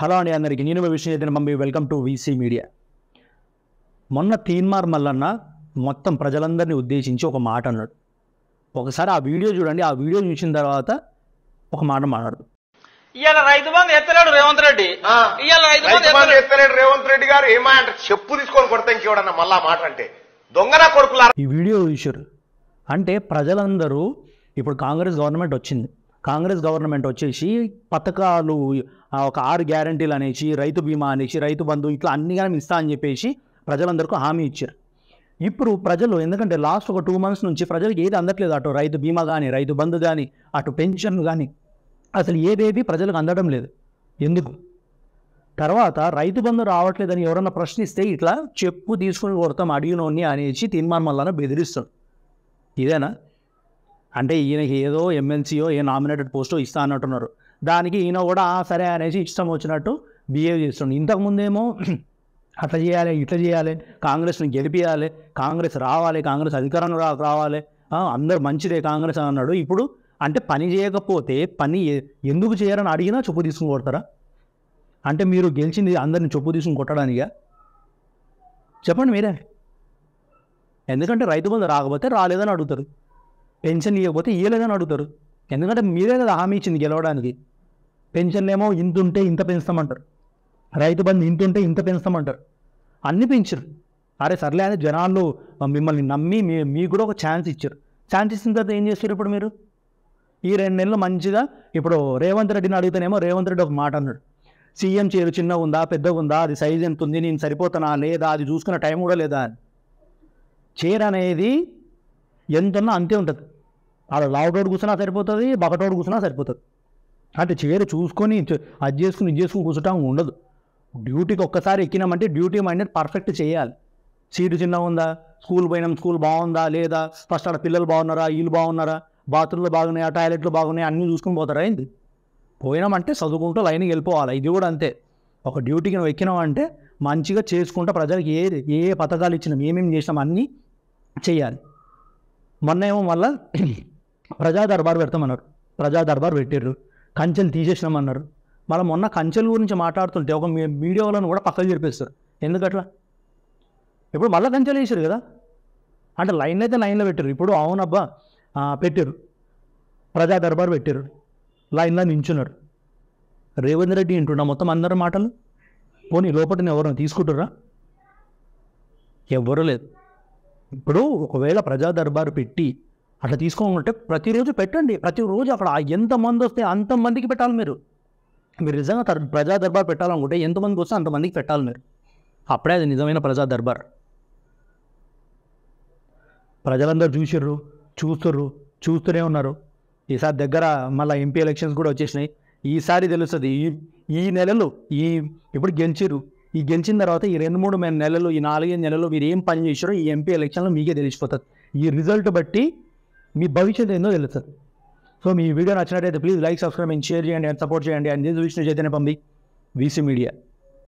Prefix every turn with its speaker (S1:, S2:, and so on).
S1: Hello అండి అందరికీ, నేను మీ విషయం చైతన్య పంపి. Welcome to VC media. మొన్న తీన్మార్ మల్లన్న మొత్తం ప్రజలందరినీ ఉద్దేశించి ఒక మాట అన్నాడు. ఒకసారి ఆ వీడియో చూడండి. ఆ వీడియో చూసిన తర్వాత ఒక మాట మాట్లాడు.
S2: ఇవాళ రైతు బంధు ఎత్తలేడు రేవంత్ రెడ్డి. ఇవాళ రైతు బంధు ఎత్తలేడు రేవంత్ రెడ్డి గారు. ఏమంటారు? చెప్పు తీసుకొని కొడతా ఇంకేవడన్నా మళ్ళా మాట అంటే దొంగన కొడుకులా. ఈ
S1: వీడియో చూసారు అంటే ప్రజలందరూ ఇప్పుడు కాంగ్రెస్ గవర్నమెంట్ వచ్చింది. కాంగ్రెస్ గవర్నమెంట్ వచ్చేసి పథకాలు ఒక 6 గ్యారంటీలు అనేసి, రైతు బీమా అనేసి, రైతు బంధు ఇట్లా అన్ని కానీ ఇస్తా అని చెప్పేసి ప్రజలందరికీ హామీ ఇచ్చారు. ఇప్పుడు ప్రజలు ఎందుకంటే లాస్ట్ ఒక 2 months నుంచి ప్రజలకు ఏది అందట్లేదు. అటు రైతు బీమా కానీ, రైతు బంధు కానీ, అటు పెన్షన్ కానీ, అసలు ఏదేది ప్రజలకు అందడం లేదు. ఎందుకు? తర్వాత రైతు బంధు రావట్లేదని ఎవరన్నా ప్రశ్నిస్తే ఇట్లా చెప్పు తీసుకుని కొడతాం అడిగినోని అనేసి తీన్మార్ మల్లన్న బెదిరిస్తాడు. ఇదేనా? అంటే ఈయనకి ఏదో ఎమ్మెల్సీయో ఏ నామినేటెడ్ పోస్టో ఇస్తా అన్నట్టున్నారు. దానికి ఈయన కూడా సరే అనేసి ఇష్టం వచ్చినట్టు బిహేవ్ చేస్తుండు. ఇంతకుముందేమో అట్లా చేయాలి, ఇట్లా చేయాలి, కాంగ్రెస్ని గెలిపియాలి, కాంగ్రెస్ రావాలి, కాంగ్రెస్ అధికారంలో రావాలి, అందరు మంచిదే కాంగ్రెస్ అని అన్నాడు. ఇప్పుడు అంటే పని చేయకపోతే పని ఎందుకు చేయరని అడిగినా చెప్పు తీసుకుని కొడతారా? అంటే మీరు గెలిచింది అందరిని చెప్పు తీసుకుని కొట్టడానిగా? చెప్పండి మీరే. ఎందుకంటే రైతు బంధు రాకపోతే రాలేదని అడుగుతారు, పెన్షన్ ఇవ్వకపోతే ఇవ్వలేదని అడుగుతారు. ఎందుకంటే మీరే కదా హామీ ఇచ్చింది గెలవడానికి. పెన్షన్లేమో ఇంత ఉంటే ఇంత పెంచుతామంటారు, రైతు బంధు ఇంత ఉంటే ఇంత పెంచుతామంటారు, అన్నీ పెంచారు. అరే సర్లే అని జనాలు మిమ్మల్ని నమ్మి మీకు కూడా ఒక ఛాన్స్ ఇచ్చారు. ఛాన్స్ ఇచ్చిన తర్వాత ఏం చేస్తారు ఇప్పుడు మీరు? ఈ 2 నెలలు మంచిగా ఇప్పుడు రేవంత్ రెడ్డిని అడిగితేనేమో రేవంత్ రెడ్డి ఒక మాట అన్నాడు, సీఎం చైర్ చిన్నగా ఉందా పెద్దగా ఉందా, అది సైజ్ ఎంత ఉంది, నేను సరిపోతానా లేదా, అది చూసుకున్న టైం కూడా లేదా అని. చైర్ అనేది ఎంత ఉన్నా అంతే ఉంటుంది. అలా లావుటోడు కూర్చున్నా సరిపోతుంది, బకటోడు కూర్చున్నా సరిపోతుంది. అంటే చైర్ చూసుకొని అది చేసుకుని ఇది చేసుకుని కూర్చుంటా ఉండదు. డ్యూటీకి ఒక్కసారి ఎక్కినామంటే డ్యూటీ మైండెడ్ పర్ఫెక్ట్ చేయాలి. సీటు చిన్నగా ఉందా, స్కూల్ పోయినాం స్కూల్ బాగుందా లేదా, ఫస్ట్ ఆడ పిల్లలు బాగున్నారా, వీళ్ళు బాగున్నారా, బాత్రూమ్లు బాగున్నాయా, టాయిలెట్లు బాగున్నాయా, అన్నీ చూసుకుని పోతారా ఏంది? పోయినామంటే చదువుకుంటూ లైన్కి వెళ్ళిపోవాలి. ఇది కూడా అంతే. ఒక డ్యూటీకి నువ్వు ఎక్కినామంటే మంచిగా చేసుకుంటూ ప్రజలకు ఏ పథకాలు ఇచ్చినాం, ఏమేమి చేసినాం అన్నీ చేయాలి. మొన్న ఏమో మళ్ళీ ప్రజా దర్బార్ పెడతామన్నారు, ప్రజా దర్బార్ పెట్టారు, కంచెలు తీసేసినామన్నారు. మళ్ళీ మొన్న కంచెల గురించి మాట్లాడుతుంటే ఒక మీడియా వాళ్ళని కూడా పక్కకు జరిపేస్తారు. ఎందుకట్లా? ఇప్పుడు మళ్ళీ కంచెలు వేసారు కదా, అంటే లైన్ అయితే లైన్లో పెట్టారు. ఇప్పుడు అవునబ్బా పెట్టారు, ప్రజా దర్బార్ పెట్టారు, లైన్లో నించున్నారు. రేవంత్ రెడ్డి వింటున్నా మొత్తం అందరి మాటలు. పోనీ లోపల ఎవరైనా తీసుకుంటారా? ఎవ్వరూ లేదు. ఇప్పుడు ఒకవేళ ప్రజా దర్బారు పెట్టి అట్లా తీసుకోమంటే ప్రతిరోజు పెట్టండి. ప్రతిరోజు అక్కడ ఎంతమంది వస్తే అంతమందికి పెట్టాలి. మీరు నిజంగా ప్రజా దర్బార్ పెట్టాలనుకుంటే ఎంతమందికి వస్తే అంతమందికి పెట్టాలి మీరు. అప్పుడే అది నిజమైన ప్రజా దర్బార్. ప్రజలందరూ చూస్తూనే ఉన్నారు. ఈసారి దగ్గర మళ్ళీ ఎంపీ ఎలక్షన్స్ కూడా వచ్చేసినాయి. ఈసారి తెలుస్తుంది. ఈ నెలలు ఇప్పుడు గెలిచిరు. ఈ గెలిచిన తర్వాత ఈ 2-3 నెలలు, ఈ 4-5 నెలలు మీరు ఏం పని చేశారో ఈ ఎంపీ ఎలక్షన్లో మీకే తెలిసిపోతుంది. ఈ రిజల్ట్ బట్టి మీ భవిష్యత్తు ఏందో తెలుస్తుంది. సో మీ వీడియో నచ్చినట్టయితే please like, subscribe and share చేయండి అండ్ సపోర్ట్ చేయండి. అండ్ దిస్ విష్ణు చైతన్య పంపి, వీసీ మీడియా.